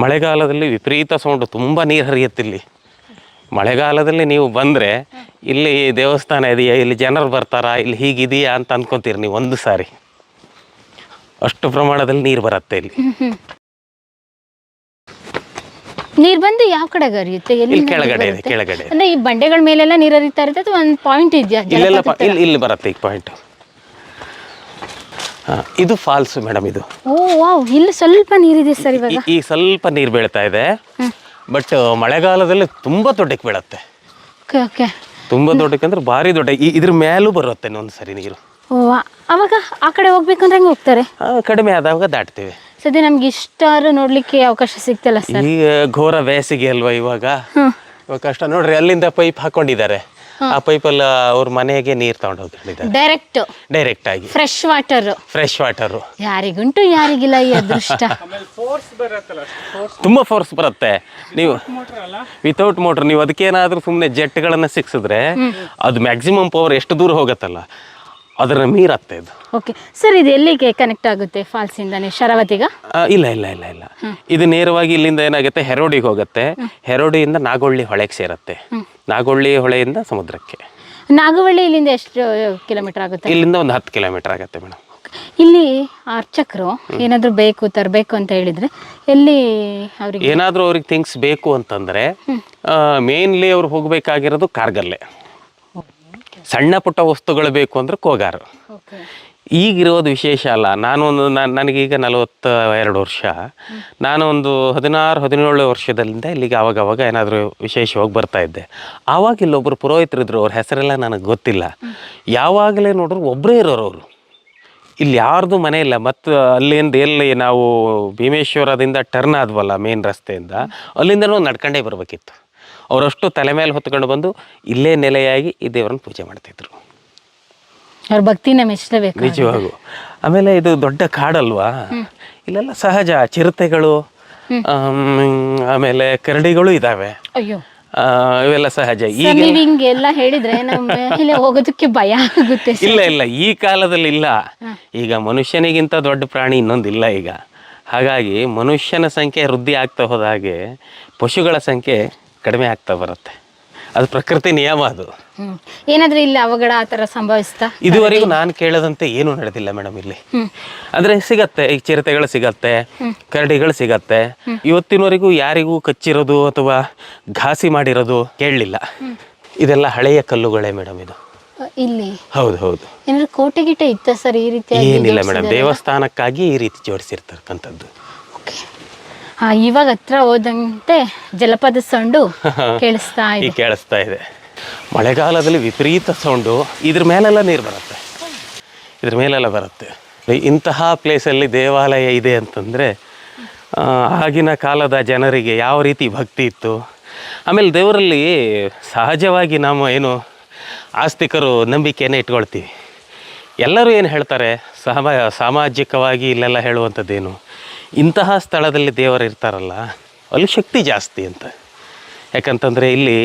ಮಳೆಗಾಲದಲ್ಲಿ ವಿಪರೀತ ಸೌಂಡು, ತುಂಬ ನೀರು ಹರಿಯುತ್ತಿಲ್ಲಿ. ಮಳೆಗಾಲದಲ್ಲಿ ನೀವು ಬಂದರೆ ಇಲ್ಲಿ ದೇವಸ್ಥಾನ ಇದೆಯಾ, ಇಲ್ಲಿ ಜನರು ಬರ್ತಾರಾ, ಇಲ್ಲಿ ಹೀಗಿದೆಯಾ ಅಂತ ಅಂದ್ಕೊತೀರಿ ನೀವು ಒಂದು ಸಾರಿ. ಅಷ್ಟು ಪ್ರಮಾಣದಲ್ಲಿ ನೀರು ಬರುತ್ತೆ ಇಲ್ಲಿ. ನೀರು ಬಂದು ಯಾವ ಕಡೆಗೆ ಹರಿಯುತ್ತೆ? ಇಲ್ಲಿ ಕೆಳಗಡೆ ಇದೆ, ಕೆಳಗಡೆ. ಅಂದರೆ ಈ ಬಂಡೆಗಳ ಮೇಲೆಲ್ಲ ನೀರು ಹರಿತಾ ಇರುತ್ತೆ ಅಥವಾ ಒಂದು ಪಾಯಿಂಟ್ ಇದೆಯಾ? ಇಲ್ಲೆಲ್ಲ ಇಲ್ಲಿ ಬರುತ್ತೆ ಈಗ ಪಾಯಿಂಟ್. ಇದು ಫಾಲ್ಸ್ ಮೇಡಮ್. ಇದು ಓ ವಾವ್, ಇಲ್ಲಿ ಸ್ವಲ್ಪ ನೀರಿದೆ ಸರ್ ಇವಾಗ. ಈ ಸ್ವಲ್ಪ ನೀರು ಬೀಳ್ತಾ ಇದೆ, ಬಟ್ ಮಳೆಗಾಲದಲ್ಲಿ ತುಂಬಾ ದೊಡ್ಡಕ್ಕೆ ಬೀಳತ್ತೆ. Okay okay. ತುಂಬಾ ದೊಡ್ಡಕ್ಕೆ ಅಂದ್ರೆ ಭಾರಿ ದೊಡ್ಡ. ಇದ್ರ ಮೇಲೂ ಬರುತ್ತೆ ಒಂದು ಸರಿ ನೀರು. ಓ, ಅವಾಗ ಆ ಕಡೆ ಹೋಗ್ಬೇಕಂದ್ರೆ ಹೆಂಗೆ ಹೋಗ್ತಾರೆ? ಕಡಿಮೆ ಆದಾಗ ದಾಟ್ತೇವೆ. ಸದ್ಯ ನಮ್ಗೆ ಇಷ್ಟಾರು ನೋಡ್ಲಿಕ್ಕೆ ಅವಕಾಶ ಸಿಗ್ತಲ್ಲ ಸರ್. ಈ ಘೋರ ಬೇಸಿಗೆ ಅಲ್ವಾ ಇವಾಗ ಕಷ್ಟ. ನೋಡ್ರಿ ಅಲ್ಲಿಂದ ಪೈಪ್ ಹಾಕೊಂಡಿದ್ದಾರೆ. ಆ ಪೈಪಲ್ಲಿ ಅವ್ರ ಮನೆಗೆ ನೀರು ತಗೊಂಡು ಹೋಗಿದ್ದಾರೆ ಡೈರೆಕ್ಟ್ ಆಗಿ. Fresh water. ಯಾರಿಗುಂಟು ಯಾರಿಗಿಲ್ಲ ಈ ಅದೃಷ್ಟ. ತುಂಬಾ ಫೋರ್ಸ್ ಬರುತ್ತೆ. ನೀವು ವಿತೌಟ್ ಮೋಟರ್ ನೀವು ಅದಕ್ಕೇನಾದ್ರೂ ಸುಮ್ಮನೆ ಜೆಟ್ಗಳನ್ನ ಸಿಕ್ಸಿದ್ರೆ ಅದು ಮ್ಯಾಕ್ಸಿಮಮ್ ಪವರ್ ಎಷ್ಟು ದೂರ ಹೋಗತ್ತಲ್ಲ ಅದರ ಮೀರತ್ತೆ ಇದು. ಓಕೆ ಸರ್, ಇದು ಎಲ್ಲಿಗೆ ಕನೆಕ್ಟ್ ಆಗುತ್ತೆ ಫಾಲ್ಸ್ ಇಂದ? ನೀವು ಶರಾವತಿಗ? ಇಲ್ಲ ಇಲ್ಲ ಇಲ್ಲ ಇಲ್ಲ, ಇದು ನೇರವಾಗಿ ಇಲ್ಲಿಂದ ಏನಾಗುತ್ತೆ, ಹೆರೋಡಿಗೆ ಹೋಗುತ್ತೆ. ಹೆರೋಡಿಯಿಂದ ನಾಗೊಳ್ಳಿ ಹೊಳೆಗೆ ಸೇರುತ್ತೆ. ನಾಗೊಳ್ಳಿ ಹೊಳೆಯಿಂದ ಸಮುದ್ರಕ್ಕೆ. ನಾಗವಳ್ಳಿ ಇಲ್ಲಿಂದ ಎಷ್ಟು ಕಿಲೋಮೀಟರ್ ಆಗುತ್ತೆ? ಇಲ್ಲಿಂದ ಒಂದು 10 ಕಿಲೋಮೀಟರ್ ಆಗುತ್ತೆ ಮೇಡಮ್. ಇಲ್ಲಿ ಅರ್ಚಕರು ಏನಾದರೂ ತರಬೇಕು ಅಂತ ಹೇಳಿದ್ರೆ ಎಲ್ಲಿ ಅವ್ರಿಗೆ? ಏನಾದರೂ ಅವ್ರಿಗೆ ಥಿಂಗ್ಸ್ ಬೇಕು ಅಂತಂದರೆ ಮೇನ್ಲಿ ಅವ್ರು ಹೋಗಬೇಕಾಗಿರೋದು ಕಾರ್ಗಲ್ಲೇ. ಸಣ್ಣ ಪುಟ್ಟ ವಸ್ತುಗಳು ಬೇಕು ಅಂದರೆ ಕೋಗಾರ. ಈಗಿರೋದು ವಿಶೇಷ ಅಲ್ಲ. ನನಗೀಗ 42 ವರ್ಷ. ನಾನು ಒಂದು 16-17 ವರ್ಷದಿಂದ ಇಲ್ಲಿಗೆ ಅವಾಗವಾಗ ಏನಾದರೂ ವಿಶೇಷವಾಗಿ ಬರ್ತಾ ಇದ್ದೆ. ಆವಾಗ ಇಲ್ಲೊಬ್ಬರು ಪುರೋಹಿತರಿದ್ರು, ಅವ್ರ ಹೆಸರೆಲ್ಲ ನನಗೆ ಗೊತ್ತಿಲ್ಲ. ಯಾವಾಗಲೇ ನೋಡ್ರು ಒಬ್ಬರೇ ಇರೋರು ಅವರು. ಇಲ್ಲಿ ಯಾರ್ದು ಮನೆ ಇಲ್ಲ. ಮತ್ತು ಅಲ್ಲಿಂದ ಎಲ್ಲಿ ನಾವು ಭೀಮೇಶ್ವರದಿಂದ ಟರ್ನ್ ಆದ್ವಲ್ಲ ಮೇನ್ ರಸ್ತೆಯಿಂದ, ಅಲ್ಲಿಂದನೂ ನಡ್ಕೊಂಡೇ ಬರಬೇಕಿತ್ತು. ಅವರಷ್ಟು ತಲೆ ಮೇಲೆ ಹೊತ್ಕೊಂಡು ಬಂದು ಇಲ್ಲೇ ನೆಲೆಯಾಗಿ ಈ ದೇವರನ್ನು ಪೂಜೆ ಮಾಡ್ತಿದ್ರು. ಅವ್ರ ಭಕ್ತಿನ ಮೆಚ್ಚಲೇಬೇಕು ನಿಜವಾಗೂ. ಆಮೇಲೆ ಇದು ದೊಡ್ಡ ಕಾಡಲ್ವಾ, ಇಲ್ಲೆಲ್ಲ ಸಹಜ ಚಿರತೆಗಳು ಆಮೇಲೆ ಕರಡಿಗಳು ಇದಾವೆ. ಅಯ್ಯೋ, ಇವೆಲ್ಲ ಸಹಜ. ಈಗ ಹಿಂಗೆಲ್ಲ ಹೇಳಿದ್ರೆ ನಮ್ಮ ಹೋಗೋದಕ್ಕೆ ಭಯ ಆಗುತ್ತೆ. ಇಲ್ಲ ಇಲ್ಲ, ಈ ಕಾಲದಲ್ಲಿ ಇಲ್ಲ. ಈಗ ಮನುಷ್ಯನಿಗಿಂತ ದೊಡ್ಡ ಪ್ರಾಣಿ ಇನ್ನೊಂದಿಲ್ಲ ಈಗ. ಹಾಗಾಗಿ ಮನುಷ್ಯನ ಸಂಖ್ಯೆ ವೃದ್ಧಿ ಆಗ್ತಾ ಹೋದ ಹಾಗೆ ಪಶುಗಳ ಸಂಖ್ಯೆ ಕಡಿಮೆ ಆಗ್ತಾ ಬರುತ್ತೆ. ಅದು ಪ್ರಕೃತಿ ನಿಯಮ. ಅದು ಏನಾದ್ರೂ ಇಲ್ಲಿ ಅವಘಡ ಆ ಥರ ಸಂಭವಿಸ್ತಾ? ಇದುವರೆಗೂ ನಾನು ಕೇಳದಂತೆ ಏನೂ ನಡೆದಿಲ್ಲ ಮೇಡಮ್ ಇಲ್ಲಿ. ಅಂದರೆ ಸಿಗತ್ತೆ, ಈಗ ಚಿರತೆಗಳು ಸಿಗತ್ತೆ, ಕರಡಿಗಳು ಸಿಗತ್ತೆ. ಇವತ್ತಿನವರೆಗೂ ಯಾರಿಗೂ ಕಚ್ಚಿರೋದು ಅಥವಾ ಘಾಸಿ ಮಾಡಿರೋದು ಕೇಳಲಿಲ್ಲ. ಇದೆಲ್ಲ ಹಳೆಯ ಕಲ್ಲುಗಳೇ ಮೇಡಮ್ ಇದು. ಇಲ್ಲಿ ಹೌದು ಹೌದು. ಏನಾದ್ರು ಕೋಟೆ ಗಿಟೆ ಇತ್ತ ಸರ್ ಈ ರೀತಿ? ಏನಿಲ್ಲ ಮೇಡಮ್, ದೇವಸ್ಥಾನಕ್ಕಾಗಿ ಈ ರೀತಿ ಜೋಡಿಸಿರ್ತಕ್ಕಂಥದ್ದು. ಇವಾಗ ಹತ್ರ ಹೋದಂತೆ ಜಲಪಾತ ಸೌಂಡು ಕೇಳಿಸ್ತಾ ಇದೆ. ಮಳೆಗಾಲದಲ್ಲಿ ವಿಪರೀತ ಸೌಂಡು. ಇದ್ರ ಮೇಲೆಲ್ಲ ನೀರು ಬರುತ್ತೆ, ಇದ್ರ ಮೇಲೆಲ್ಲ ಬರುತ್ತೆ. ಇಂತಹ ಪ್ಲೇಸಲ್ಲಿ ದೇವಾಲಯ ಇದೆ ಅಂತಂದರೆ ಆಗಿನ ಕಾಲದ ಜನರಿಗೆ ಯಾವ ರೀತಿ ಭಕ್ತಿ ಇತ್ತು. ಆಮೇಲೆ ದೇವರಲ್ಲಿ ಸಹಜವಾಗಿ ನಾವು ಏನು ಆಸ್ತಿಕರು ನಂಬಿಕೆಯನ್ನು ಇಟ್ಕೊಳ್ತೀವಿ. ಎಲ್ಲರೂ ಏನು ಹೇಳ್ತಾರೆ, ಸಾಮಾಜಿಕವಾಗಿ ಇಲ್ಲೆಲ್ಲ ಹೇಳುವಂಥದ್ದೇನು, ಇಂತಹ ಸ್ಥಳದಲ್ಲಿ ದೇವರು ಇರ್ತಾರಲ್ಲ ಅಲ್ಲಿ ಶಕ್ತಿ ಜಾಸ್ತಿ ಅಂತ. ಯಾಕಂತಂದರೆ ಇಲ್ಲಿ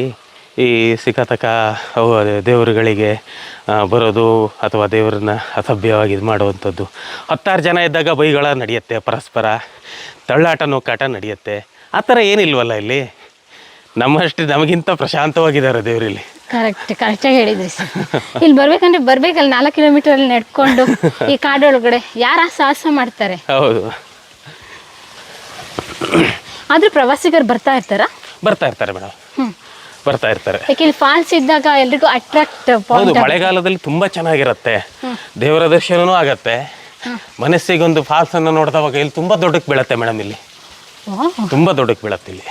ಈ ಸಿಕ್ಕತಕ್ಕ ದೇವರುಗಳಿಗೆ ಬರೋದು ಅಥವಾ ದೇವರನ್ನ ಅಸಭ್ಯವಾಗಿ ಇದು ಮಾಡುವಂಥದ್ದು. 10 ಜನ ಇದ್ದಾಗ ಬೈಗಳ ನಡೆಯುತ್ತೆ, ಪರಸ್ಪರ ತಳ್ಳಾಟ ನೂಕಾಟ ನಡೆಯುತ್ತೆ. ಆ ಥರ ಏನಿಲ್ವಲ್ಲ ಇಲ್ಲಿ. ನಮಗಿಂತ ಪ್ರಶಾಂತವಾಗಿದ್ದಾರೆ ದೇವರಲ್ಲಿ. ಕರೆಕ್ಟಾಗಿ ಹೇಳಿದ್ರಿ ಸರ್. ಇಲ್ಲಿ ಬರ್ಬೇಕಲ್ಲ 4 ಕಿಲೋಮೀಟರ್ ಅಲ್ಲಿ ನಡ್ಕೊಂಡು ಈ ಕಾಡೊಳಗಡೆ ಯಾರ ಸಾಹಸ ಮಾಡ್ತಾರೆ? ಹೌದು. ಆದ್ರೂ ಪ್ರವಾಸಿಗರು ಬರ್ತಾ ಇರ್ತಾರೆ ಮೇಡಮ್, ಬರ್ತಾ ಇರ್ತಾರೆ. ಯಾಕೆ ಫಾಲ್ಸ್ ಇದ್ದಾಗ ಎಲ್ರಿಗೂ ಅಟ್ರಾಕ್ಟ್. ಹೌದು, ಮಳೆಗಾಲದಲ್ಲಿ ತುಂಬಾ ಚೆನ್ನಾಗಿರುತ್ತೆ. ದೇವರ ದರ್ಶನನೂ ಆಗತ್ತೆ. ಮನಸ್ಸಿಗೊಂದು ಫಾಲ್ಸ್ ಅನ್ನು ನೋಡಿದವಾಗ ಇಲ್ಲಿ ತುಂಬಾ ದೊಡ್ಡಕ್ಕೆ ಬೀಳತ್ತೆ ಮೇಡಮ್. ಇಲ್ಲಿ ತುಂಬಾ ದೊಡ್ಡಕ್ಕೆ ಬೀಳತ್ತೆ. ಇಲ್ಲಿ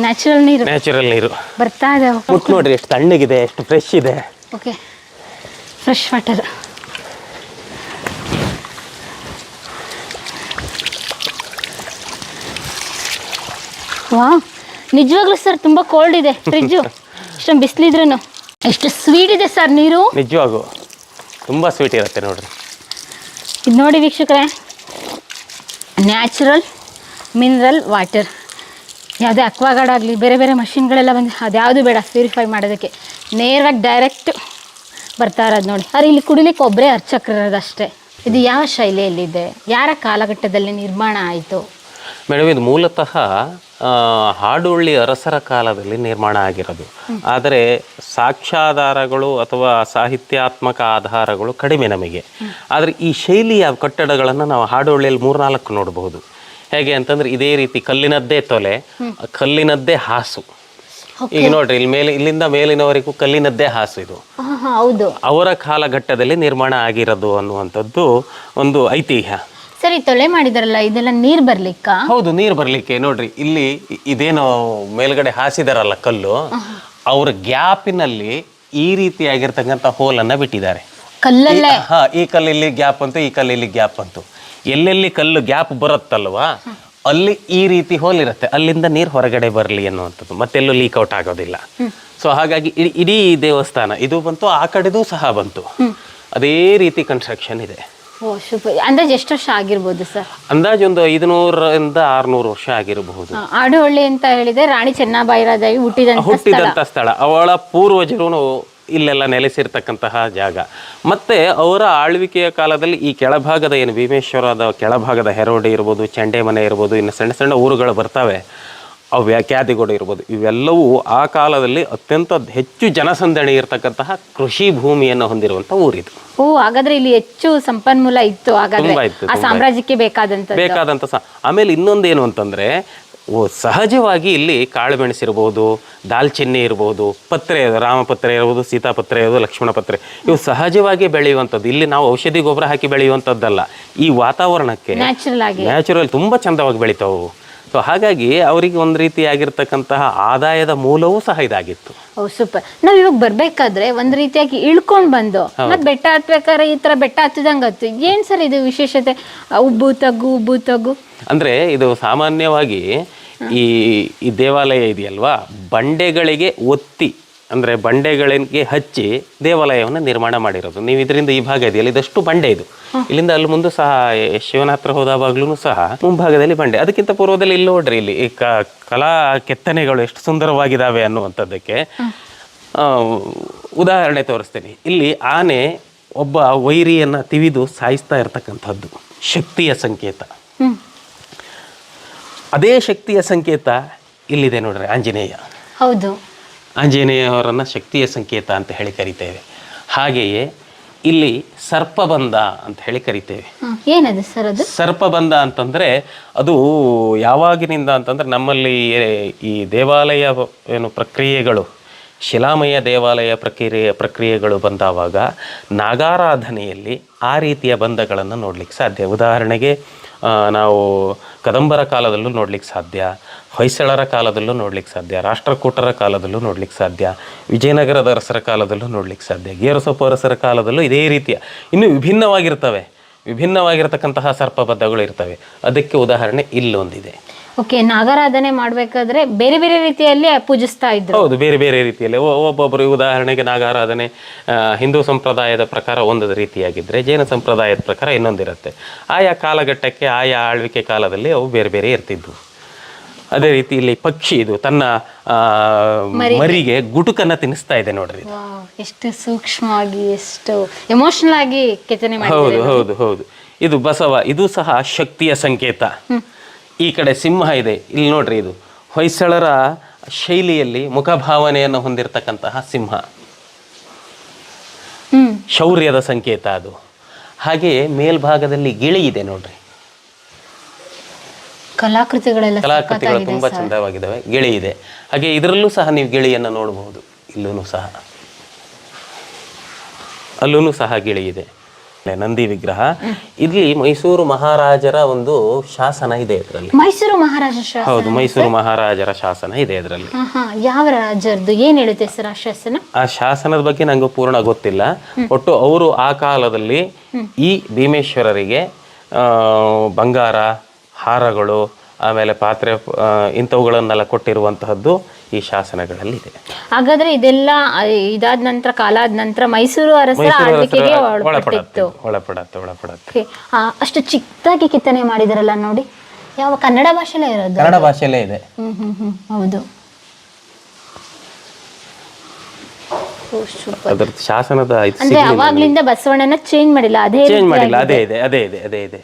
ನ್ಯಾಚುರಲ್ ನೀರು ಬರ್ತಾ ಇದೆ. ನೋಡ್ರಿ ಎಷ್ಟು ತಣ್ಣಗಿದೆ, ಎಷ್ಟು ಫ್ರೆಶ್ ಇದೆ. Okay, fresh water. ವಾ, ನಿಜವಾಗ್ಲೂ ಸರ್ ತುಂಬಾ ಕೋಲ್ಡ್ ಇದೆ ಫ್ರಿಜ್ಜು. ಇಷ್ಟೊಂದು ಬಿಸಿಲಿದ್ರೂ ಎಷ್ಟು ಸ್ವೀಟ್ ಇದೆ ಸರ್ ನೀರು. ನಿಜವಾಗೂ ತುಂಬಾ ಸ್ವೀಟ್ ಇರುತ್ತೆ ನೋಡ್ರಿ. ಇದು ನೋಡಿ ವೀಕ್ಷಕರೇ, ನ್ಯಾಚುರಲ್ ಮಿನರಲ್ ವಾಟರ್. ಯಾವುದೇ ಅಕ್ವಾಗಾರ್ಡ್ ಆಗಲಿ, ಬೇರೆ ಬೇರೆ ಮಷಿನ್ಗಳೆಲ್ಲ ಬಂದು ಅದ್ಯಾವುದು ಬೇಡ ಪ್ಯೂರಿಫೈ ಮಾಡೋದಕ್ಕೆ. ನೇರವಾಗಿ ಡೈರೆಕ್ಟ್ ಬರ್ತಾ ಇರೋದು ನೋಡಿ. ಆದರೆ ಇಲ್ಲಿ ಕುಡಿಲಿಕ್ಕೆ ಒಬ್ಬರೇ ಅರ್ಚಕರದಷ್ಟೇ. ಇದು ಯಾವ ಶೈಲಿಯಲ್ಲಿದೆ, ಯಾರ ಕಾಲಘಟ್ಟದಲ್ಲಿ ನಿರ್ಮಾಣ ಆಯಿತು? ಮೇಡಮ್, ಇದು ಮೂಲತಃ ಹಾಡೋಳ್ಳಿ ಅರಸರ ಕಾಲದಲ್ಲಿ ನಿರ್ಮಾಣ ಆಗಿರೋದು. ಆದರೆ ಸಾಕ್ಷ್ಯಾಧಾರಗಳು ಅಥವಾ ಸಾಹಿತ್ಯಾತ್ಮಕ ಆಧಾರಗಳು ಕಡಿಮೆ ನಮಗೆ. ಆದರೆ ಈ ಶೈಲಿಯ ಕಟ್ಟಡಗಳನ್ನು ನಾವು ಹಾಡೋಳ್ಳಿಯಲ್ಲಿ 3-4 ನೋಡಬಹುದು. ಹೇಗೆ ಅಂತಂದರೆ ಇದೇ ರೀತಿ ಕಲ್ಲಿನದ್ದೇ ತೊಲೆ, ಕಲ್ಲಿನದ್ದೇ ಹಾಸು. ಈಗ ನೋಡ್ರಿ ಇಲ್ಲಿ ಇಲ್ಲಿಂದ ಮೇಲಿನವರೆಗೂ ಕಲ್ಲಿನದ್ದೇ ಹಾಸು ಇದು. ಹೌದು, ಅವರ ಕಾಲಘಟ್ಟದಲ್ಲಿ ನಿರ್ಮಾಣ ಆಗಿರೋದು ಅನ್ನುವಂಥದ್ದು ಒಂದು ಐತಿಹ್ಯ. ಸರಿ, ತೊಳೆ ಮಾಡಿದಾರಲ್ಲ, ಇದೆಲ್ಲ ನೀರ್ ಬರ್ಲಿಕ್ಕ? ಹೌದು, ನೀರು ಬರ್ಲಿಕ್ಕೆ. ನೋಡ್ರಿ ಇಲ್ಲಿ ಇದೇನು ಮೇಲ್ಗಡೆ ಹಾಸಿದಾರಲ್ಲ ಕಲ್ಲು, ಅವ್ರ ಗ್ಯಾಪಿನಲ್ಲಿ ಈ ರೀತಿಯಾಗಿರ್ತಕ್ಕಂಥ ಹೋಲನ್ನ ಬಿಟ್ಟಿದ್ದಾರೆ. ಕಲ್ಲಲ್ಲೇ? ಈ ಕಲ್ಲು ಇಲ್ಲಿ ಗ್ಯಾಪ್ ಅಂತು, ಈ ಕಲ್ಲು ಇಲ್ಲಿ ಗ್ಯಾಪ್ ಅಂತು. ಎಲ್ಲೆಲ್ಲಿ ಕಲ್ಲು ಗ್ಯಾಪ್ ಬರುತ್ತಲ್ವಾ ಅಲ್ಲಿ ಈ ರೀತಿ ಹೋಲ್ ಇರುತ್ತೆ, ಅಲ್ಲಿಂದ ನೀರು ಹೊರಗಡೆ ಬರಲಿ ಅನ್ನುವಂಥದ್ದು, ಮತ್ತೆಲ್ಲೂ ಲೀಕ್ ಔಟ್ ಆಗೋದಿಲ್ಲ. ಸೊ ಹಾಗಾಗಿ ಇಡೀ ದೇವಸ್ಥಾನ ಇದು ಬಂತು, ಆ ಕಡೆದು ಸಹ ಬಂತು, ಅದೇ ರೀತಿ ಕನ್ಸ್ಟ್ರಕ್ಷನ್ ಇದೆ. ಓ ಸೂಪರ್. ಅಂದಾಜು ಎಷ್ಟು ವರ್ಷ ಆಗಿರ್ಬೋದು ಸರ್? ಅಂದಾಜು ಒಂದು 500ರಿಂದ 600 ವರ್ಷ ಆಗಿರಬಹುದು. ಆಡುಹಳ್ಳಿ ಅಂತ ಹೇಳಿದ್ರೆ ರಾಣಿ ಚೆನ್ನಬೈರಾದೇವಿ ಹುಟ್ಟಿದಂತ ಸ್ಥಳ. ಅವಳ ಪೂರ್ವಜರು ಇಲ್ಲೆಲ್ಲ ನೆಲೆಸಿರ್ತಕ್ಕಂತಹ ಜಾಗ. ಮತ್ತೆ ಅವರ ಆಳ್ವಿಕೆಯ ಕಾಲದಲ್ಲಿ ಈ ಕೆಳಭಾಗದ ಏನು ಭೀಮೇಶ್ವರದ ಕೆಳಭಾಗದ ಹೆರೋಡಿ ಇರ್ಬೋದು, ಚಂಡೆ ಮನೆ ಇರ್ಬೋದು, ಇನ್ನು ಸಣ್ಣ ಸಣ್ಣ ಊರುಗಳು ಬರ್ತವೆ, ಅವು ಕ್ಯಾದಿಗೋಡು ಇರ್ಬೋದು, ಇವೆಲ್ಲವೂ ಆ ಕಾಲದಲ್ಲಿ ಅತ್ಯಂತ ಹೆಚ್ಚು ಜನಸಂದಣಿ ಇರತಕ್ಕಂತಹ ಕೃಷಿ ಭೂಮಿಯನ್ನು ಹೊಂದಿರುವಂಥ ಊರಿದು. ಓ, ಹಾಗಾದ್ರೆ ಇಲ್ಲಿ ಹೆಚ್ಚು ಸಂಪನ್ಮೂಲ ಇತ್ತು ಹಾಗಾದ್ರೆ ಆ ಸಾಮ್ರಾಜ್ಯಕ್ಕೆ ಬೇಕಾದಂತ. ಆಮೇಲೆ ಇನ್ನೊಂದೇನು ಅಂತಂದ್ರೆ, ಸಹಜವಾಗಿ ಇಲ್ಲಿ ಕಾಳುಮೆಣಸಿರ್ಬೋದು, ದಾಲ್ಚಿನ್ನಿ ಇರ್ಬೋದು, ಪತ್ರೆ, ರಾಮಪತ್ರೆ ಇರ್ಬೋದು, ಸೀತಾಪತ್ರೆ ಇರ್ಬೋದು, ಲಕ್ಷ್ಮಣ ಪತ್ರೆ, ಇವು ಸಹಜವಾಗಿ ಬೆಳೆಯುವಂಥದ್ದು. ಇಲ್ಲಿ ನಾವು ಔಷಧಿ ಗೊಬ್ಬರ ಹಾಕಿ ಬೆಳೆಯುವಂಥದ್ದಲ್ಲ. ಈ ವಾತಾವರಣಕ್ಕೆ ನ್ಯಾಚುರಲ್ ತುಂಬ ಚಂದವಾಗಿ ಬೆಳಿತಾವು. ಸೊ ಹಾಗಾಗಿ ಅವರಿಗೆ ಒಂದು ರೀತಿಯಾಗಿರ್ತಕ್ಕಂತಹ ಆದಾಯದ ಮೂಲವೂ ಸಹ ಇದಾಗಿತ್ತು. ಓ ಸೂಪರ್. ನಾವ್ ಇವಾಗ ಬರ್ಬೇಕಾದ್ರೆ ಒಂದ್ ರೀತಿಯಾಗಿ ಇಳ್ಕೊಂಡ್ ಬಂದು ಮತ್ ಬೆಟ್ಟ ಹತ್ಬೇಕಾದ್ರೆ ಈ ತರ ಬೆಟ್ಟ ಹತ್ತಿದಂಗ ಹತ್ತು. ಏನ್ ಸರ್ ಇದು ವಿಶೇಷತೆ? ಉಬ್ಬು ತಗ್ಗು ಅಂದ್ರೆ ಇದು ಸಾಮಾನ್ಯವಾಗಿ ಈ ದೇವಾಲಯ ಇದೆಯಲ್ವಾ, ಬಂಡೆಗಳಿಗೆ ಒತ್ತಿ ಅಂದ್ರೆ ಬಂಡೆಗಳಿಗೆ ಹಚ್ಚಿ ದೇವಾಲಯವನ್ನು ನಿರ್ಮಾಣ ಮಾಡಿರೋದು. ನೀವು ಇದರಿಂದ ಈ ಭಾಗ ಇದೆಯಲ್ಲ, ಇದಷ್ಟು ಬಂಡೆ ಇದು. ಇಲ್ಲಿಂದ ಅಲ್ಲಿ ಮುಂದೆ ಸಹ ಶಿವನ ಹತ್ರ ಹೋದಾಗ್ಲೂ ಸಹ ಮುಂಭಾಗದಲ್ಲಿ ಬಂಡೆ. ಅದಕ್ಕಿಂತ ಪೂರ್ವದಲ್ಲಿ ಇಲ್ಲಿ ನೋಡ್ರಿ, ಇಲ್ಲಿ ಈ ಕಲಾ ಕೆತ್ತನೆಗಳು ಎಷ್ಟು ಸುಂದರವಾಗಿದ್ದಾವೆ ಅನ್ನುವಂಥದ್ದಕ್ಕೆ ಉದಾಹರಣೆ ತೋರಿಸ್ತೇನೆ. ಇಲ್ಲಿ ಆನೆ ಒಬ್ಬ ವೈರಿಯನ್ನ ತಿವಿದು ಸಾಯಿಸ್ತಾ ಇರ್ತಕ್ಕಂಥದ್ದು ಶಕ್ತಿಯ ಸಂಕೇತ. ಅದೇ ಶಕ್ತಿಯ ಸಂಕೇತ ಇಲ್ಲಿದೆ ನೋಡ್ರಿ, ಆಂಜನೇಯ. ಹೌದು, ಆಂಜನೇಯವರನ್ನ ಶಕ್ತಿಯ ಸಂಕೇತ ಅಂತ ಹೇಳಿ ಕರಿತೇವೆ. ಹಾಗೆಯೇ ಇಲ್ಲಿ ಸರ್ಪಬಂಧ ಅಂತ ಹೇಳಿ ಕರಿತೇವೆ. ಏನದು ಸರ್ ಅದು? ಸರ್ಪಬಂಧ ಅಂತಂದ್ರೆ ಅದು ಯಾವಾಗಿನಿಂದ ಅಂತಂದ್ರೆ, ನಮ್ಮಲ್ಲಿ ಈ ದೇವಾಲಯ ಏನು ಪ್ರಕ್ರಿಯೆಗಳು, ಶಿಲಾಮಯ ದೇವಾಲಯ ಪ್ರಕ್ರಿಯೆಗಳು ಬಂದಾವಾಗ ನಾಗಾರಾಧನೆಯಲ್ಲಿ ಆ ರೀತಿಯ ಬಂಧಗಳನ್ನು ನೋಡ್ಲಿಕ್ಕೆ ಸಾಧ್ಯ. ಉದಾಹರಣೆಗೆ ನಾವು ಕದಂಬರ ಕಾಲದಲ್ಲೂ ನೋಡ್ಲಿಕ್ಕೆ ಸಾಧ್ಯ, ಹೊಯ್ಸಳರ ಕಾಲದಲ್ಲೂ ನೋಡ್ಲಿಕ್ಕೆ ಸಾಧ್ಯ, ರಾಷ್ಟ್ರಕೂಟರ ಕಾಲದಲ್ಲೂ ನೋಡ್ಲಿಕ್ಕೆ ಸಾಧ್ಯ, ವಿಜಯನಗರದ ಅರಸರ ಕಾಲದಲ್ಲೂ ನೋಡ್ಲಿಕ್ಕೆ ಸಾಧ್ಯ, ಗೇರುಸೊಪ್ಪು ಅರಸರ ಕಾಲದಲ್ಲೂ ಇದೇ ರೀತಿಯ ಇನ್ನೂ ವಿಭಿನ್ನವಾಗಿರ್ತಕ್ಕಂತಹ ಸರ್ಪಬದ್ಧಗಳು ಇರ್ತವೆ. ಅದಕ್ಕೆ ಉದಾಹರಣೆ ಇಲ್ಲೊಂದಿದೆ. ಓಕೆ, ನಾಗಾರಾಧನೆ ಮಾಡಬೇಕಾದ್ರೆ ಬೇರೆ ಬೇರೆ ರೀತಿಯಲ್ಲಿ ಪೂಜಿಸ್ತಾ ಇದ್ರು. ಹೌದು, ಬೇರೆ ಬೇರೆ ರೀತಿಯಲ್ಲಿ. ಒಬ್ಬೊಬ್ಬರು ಉದಾಹರಣೆಗೆ ನಾಗಾರಾಧನೆ ಹಿಂದೂ ಸಂಪ್ರದಾಯದ ಪ್ರಕಾರ ಒಂದು ರೀತಿಯಾಗಿದ್ದರೆ, ಜೈನ ಸಂಪ್ರದಾಯದ ಪ್ರಕಾರ ಇನ್ನೊಂದಿರುತ್ತೆ. ಆಯಾ ಕಾಲಘಟ್ಟಕ್ಕೆ ಆಯಾ ಆಳ್ವಿಕೆ ಕಾಲದಲ್ಲಿ ಅವು ಬೇರೆ ಬೇರೆ ಇರ್ತಿದ್ವು. ಅದೇ ರೀತಿ ಇಲ್ಲಿ ಪಕ್ಷಿ ಇದು ತನ್ನ ಮರಿಗೆ ಗುಟುಕನ್ನ ತಿನ್ನಿಸ್ತಾ ಇದೆ ನೋಡ್ರಿ. ಎಷ್ಟು ಸೂಕ್ಷ್ಮವಾಗಿ, ಎಷ್ಟು ಎಮೋಷನಲ್ ಆಗಿ ಕೆತ್ತನೆ ಮಾಡಿದ್ದಾರೆ. ಹೌದು ಹೌದು ಹೌದು. ಇದು ಬಸವ, ಇದು ಸಹ ಶಕ್ತಿಯ ಸಂಕೇತ. ಈ ಕಡೆ ಸಿಂಹ ಇದೆ, ಇಲ್ಲಿ ನೋಡ್ರಿ, ಇದು ಹೊಯ್ಸಳರ ಶೈಲಿಯಲ್ಲಿ ಮುಖಭಾವನೆಯನ್ನು ಹೊಂದಿರತಕ್ಕಂತಹ ಸಿಂಹ, ಶೌರ್ಯದ ಸಂಕೇತ ಅದು. ಹಾಗೆಯೇ ಮೇಲ್ಭಾಗದಲ್ಲಿ ಗಿಳಿ ಇದೆ ನೋಡ್ರಿ. ಕಲಾಕೃತಿಗಳು ತುಂಬಾ ಚಂದವಾಗಿದ್ದಾವೆ. ಗಿಳಿ ಇದೆ. ಹಾಗೆ ಇದರಲ್ಲೂ ಸಹ ನೀವು ಗಿಳಿಯನ್ನು ನೋಡಬಹುದು. ಅಲ್ಲೂ ಸಹ ಗಿಳಿ ಇದೆ. ನಂದಿ ವಿಗ್ರಹ. ಇಲ್ಲಿ ಮೈಸೂರು ಮಹಾರಾಜರ ಒಂದು ಶಾಸನ ಇದೆ ಇದರಲ್ಲಿ. ಮೈಸೂರು ಮಹಾರಾಜ ಶಾಸನ? ಹೌದು, ಮೈಸೂರು ಮಹಾರಾಜರ ಶಾಸನ ಇದೆ ಇದರಲ್ಲಿ. ಯಾವ ರಾಜರದು, ಏನ್ ಹೇಳುತ್ತೆ ಸರ್ ಆ ಶಾಸನ? ಆ ಶಾಸನದ ಬಗ್ಗೆ ನಂಗೆ ಪೂರ್ಣ ಗೊತ್ತಿಲ್ಲ. ಒಟ್ಟು ಅವರು ಆ ಕಾಲದಲ್ಲಿ ಈ ಭೀಮೇಶ್ವರರಿಗೆ ಬಂಗಾರ, ಹಾರಗಳು, ಆಮೇಲೆ ಪಾತ್ರೆ ಇಂಥವುಗಳನ್ನೆಲ್ಲ ಕೊಟ್ಟಿರುವಂತಹದ್ದು ಈ ಶಾಸನಗಳಲ್ಲಿದೆ. ಹಾಗಾದ್ರೆ ಇದೆಲ್ಲ ಇದಾದ ನಂತರ, ಕಾಲ ಆದ ನಂತರ ಮೈಸೂರು ಅರಸರ ಆಳ್ವಿಕೆಗೆ ಒಳಪಡತ್ತೆ. ಅಷ್ಟು ಚಿಕ್ಕದಾಗಿ ಕೆತ್ತನೆ ಮಾಡಿದಾರಲ್ಲ ನೋಡಿ. ಯಾವ ಕನ್ನಡ ಭಾಷೆಲೇ ಇರೋದು? ಕನ್ನಡ ಭಾಷೆಯಲ್ಲೇ ಇದೆ. ಹೌದು. ಅದರ ಶಾಸನದ ಅಂದ್ರೆ ಅವಾಗ್ಲಿಂದ ಬಸವಣ್ಣನ ಚೇಂಜ್ ಮಾಡಿಲ್ಲ, ಅದೇ ಇದೆ.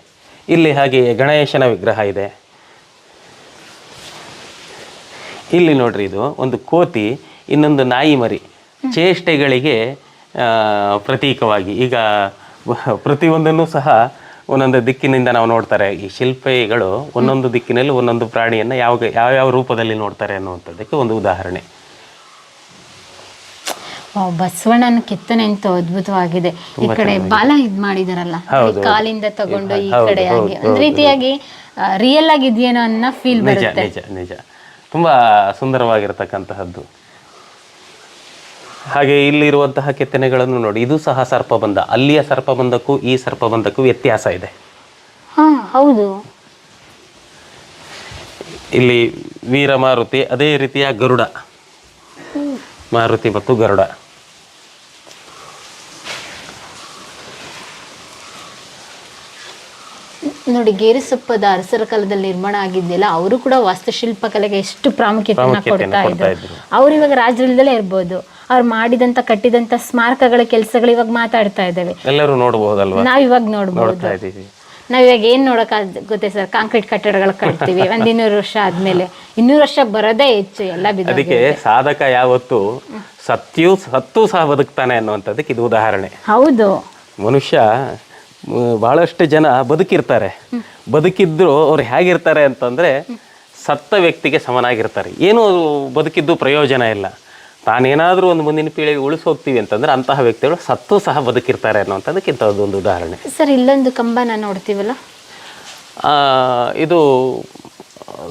ಇಲ್ಲಿ ಹಾಗೆ ಗಣೇಶನ ವಿಗ್ರಹ ಇದೆ. ಇಲ್ಲಿ ನೋಡ್ರಿ, ಇದು ಒಂದು ಕೋತಿ, ಇನ್ನೊಂದು ನಾಯಿ ಮರಿ, ಚೇಷ್ಟೆಗಳಿಗೆ ಪ್ರತೀಕವಾಗಿ. ಈಗ ಪ್ರತಿಯೊಂದನ್ನು ಸಹ ಒಂದೊಂದು ದಿಕ್ಕಿನಿಂದ ನಾವು ನೋಡ್ತಾರೆ. ಈ ಶಿಲ್ಪಿಗಳು ಒಂದೊಂದು ದಿಕ್ಕಿನಲ್ಲಿ ಒಂದೊಂದು ಪ್ರಾಣಿಯನ್ನು ಯಾವ ರೂಪದಲ್ಲಿ ನೋಡ್ತಾರೆ ಅನ್ನುವಂಥದ್ದಕ್ಕೆ ಒಂದು ಉದಾಹರಣೆ. ಬಸವಣ್ಣನ ಕೆತ್ತನೆ ಅಂತ ಅದ್ಭುತವಾಗಿದೆ. ಈ ಕಡೆ ಬಾಲ ಇದ್ ಮಾಡಿದಾರಲ್ಲ, ಕಾಲಿಂದ ತಗೊಂಡು ಈ ಕಡೆ ಆಗಿ ಒಂದ್ ರೀತಿಯಾಗಿ ರಿಯಲ್ ಆಗಿದೆಯೇನೋ ಅನ್ನೋ ಫೀಲ್ ಬರುತ್ತೆ. ನಿಜ ನಿಜ ತುಂಬಾ ಸುಂದರವಾಗಿರತಕ್ಕಂತಹದ್ದು. ಹಾಗೆ ಇಲ್ಲಿರುವಂತಹ ಕೆತ್ತನೆಗಳನ್ನು ನೋಡಿ, ಇದು ಸಹ ಸರ್ಪಬಂಧ. ಅಲ್ಲಿಯ ಸರ್ಪಬಂಧಕ್ಕೂ ಈ ಸರ್ಪಬಂಧಕ್ಕೂ ವ್ಯತ್ಯಾಸ ಇದೆ. ಹೌದು. ಇಲ್ಲಿ ವೀರ ಮಾರುತಿ, ಅದೇ ರೀತಿಯ ಗರುಡ, ಮಾರುತಿ ಮತ್ತು ಗರುಡ. ನೋಡಿ, ಗೇರುಸೊಪ್ಪದ ಅರಸರ ಕಾಲದಲ್ಲಿ ನಿರ್ಮಾಣ ಆಗಿದ್ದೆಲ್ಲ, ಅವರು ಕೂಡ ವಾಸ್ತುಶಿಲ್ಪ ಕಲೆಗೆ ಎಷ್ಟು ಪ್ರಾಮುಖ್ಯತೆಯನ್ನು ಕೊಡ್ತಾ ಇದ್ರು. ಅವ್ರು ಇವಾಗ ರಾಜ್ಯದಲ್ಲೇ ಇರ್ಬೋದು, ಅವ್ರು ಮಾಡಿದಂತ ಕಟ್ಟಿದಂತ ಸ್ಮಾರಕಗಳ ಕೆಲಸಗಳು ಇವಾಗ ಮಾತಾಡ್ತಾ ಇದ್ದಾವೆ, ಎಲ್ಲರೂ ನೋಡಬಹುದಲ್ವಾ? ನಾವ್ ಇವಾಗ ನೋಡ್ಬೋದು. ನಾವ್ ಇವಾಗ ಏನ್ ನೋಡಕ್ ಗೊತ್ತೇ ಸರ್, ಕಾಂಕ್ರೀಟ್ ಕಟ್ಟಡಗಳು ಕಟ್ತೀವಿ, 200 ವರ್ಷ ಆದ್ಮೇಲೆ 200 ವರ್ಷ ಬರೋದೇ ಹೆಚ್ಚು, ಎಲ್ಲ ಬಿದ್ದು. ಅದಕ್ಕೆ ಸಾಧಕ ಯಾವತ್ತು ಸತ್ತು ಸಹ ಬದುಕ್ತಾನೆ ಅನ್ನುವಂಥದ್ದಕ್ಕೆ ಇದು ಉದಾಹರಣೆ. ಹೌದು. ಮನುಷ್ಯ ಬಹಳಷ್ಟು ಜನ ಬದುಕಿರ್ತಾರೆ, ಬದುಕಿದ್ರು ಅವ್ರು ಹೇಗಿರ್ತಾರೆ ಅಂತಂದ್ರೆ ಸತ್ತ ವ್ಯಕ್ತಿಗೆ ಸಮನಾಗಿರ್ತಾರೆ. ಏನು ಬದುಕಿದ್ದು ಪ್ರಯೋಜನ ಇಲ್ಲ. ತಾನೇನಾದ್ರೂ ಒಂದು ಮುಂದಿನ ಪೀಳಿಗೆ ಉಳಿಸೋಗ್ತೀವಿ ಅಂತಂದ್ರೆ ಅಂತಹ ವ್ಯಕ್ತಿಗಳು ಸತ್ತು ಸಹ ಬದುಕಿರ್ತಾರೆ ಅನ್ನೋಂಥದ್ದಕ್ಕೆ ಇಂಥದ್ದೊಂದು ಉದಾಹರಣೆ. ಸರ್, ಇಲ್ಲೊಂದು ಕಂಬನ ನೋಡ್ತೀವಲ್ಲ, ಇದು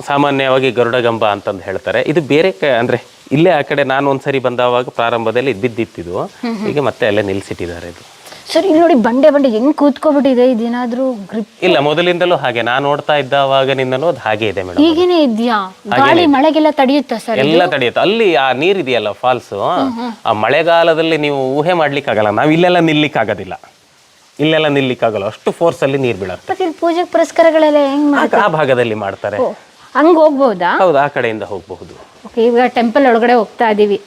ಸಾಮಾನ್ಯವಾಗಿ ಗರುಡಗಂಬ ಅಂತಂದು ಹೇಳ್ತಾರೆ. ಇದು ಬೇರೆ ಅಂದ್ರೆ ಇಲ್ಲೇ ಆ ಕಡೆ ನಾನು ಒಂದ್ಸರಿ ಬಂದವಾಗ ಪ್ರಾರಂಭದಲ್ಲಿ ಬಿದ್ದಿತ್ತಿದ್ದು, ಈಗ ಮತ್ತೆ ಅಲ್ಲೇ ನಿಲ್ಸಿಟ್ಟಿದ್ದಾರೆ. ಇದು ಸರ್, ಇಲ್ಲಿ ನೋಡಿ, ಬಂಡೆ ಹೆಂಗ್ ಕೂತ್ಕೊಬಿಟ್ಟಿದೆ. ಇದೇನಾದ್ರೂ ಗ್ರಿಪ್? ಇಲ್ಲ, ಮೊದಲಿಂದಲೂ ಹಾಗೆ. ನಾನು ನೋಡ್ತಾ ಇದ್ದವಾಗನಿಂದಲೂ ಅದು ಹಾಗೆ ಇದೆ ಮೇಡಮ್. ಈಗೇನೆ ಇದೆಯಾ? ಗಾಳಿ ಮಳೆಗೆಲ್ಲ ತಡೆಯುತ್ತಾ ಸರ್? ಎಲ್ಲ ತಡೆಯುತ್ತೆ. ಅಲ್ಲಿ ಆ ನೀರಿದೆಯಲ್ಲ, ಫಾಲ್ಸ್, ಆ ಮಳೆಗಾಲದಲ್ಲಿ ನೀವು ಊಹೆ ಮಾಡ್ಲಿಕ್ಕಾಗಲ್ಲ. ನಾವು ಇಲ್ಲೆಲ್ಲ ನಿಲ್ಲಿಕ್ಕಾಗೋದಿಲ್ಲ, ಇಲ್ಲೆಲ್ಲ ನಿಲ್ಲಿಕ್ಕಾಗಲ್ಲ, ಅಷ್ಟು ಫೋರ್ಸ್ ಅಲ್ಲಿ ನೀರು ಬೀಳುತ್ತೆ. ಮತ್ತೆ ಇಲ್ಲಿ ಪೂಜೆ ಪುರಸ್ಕಾರಗಳೆಲ್ಲ ಹೆಂಗ್ ಮಾಡ್ತಾರೆ? ಆ ಭಾಗದಲ್ಲಿ ಮಾಡ್ತಾರೆ. ಹಂಗ್ ಹೋಗ್ಬೋದಾ? ಹೌದು, ಆ ಕಡೆಯಿಂದ ಹೋಗಬಹುದು. ಇವಾಗ ಟೆಂಪಲ್ ಒಳಗಡೆ ಹೋಗ್ತಾ ಇದೀವಿ.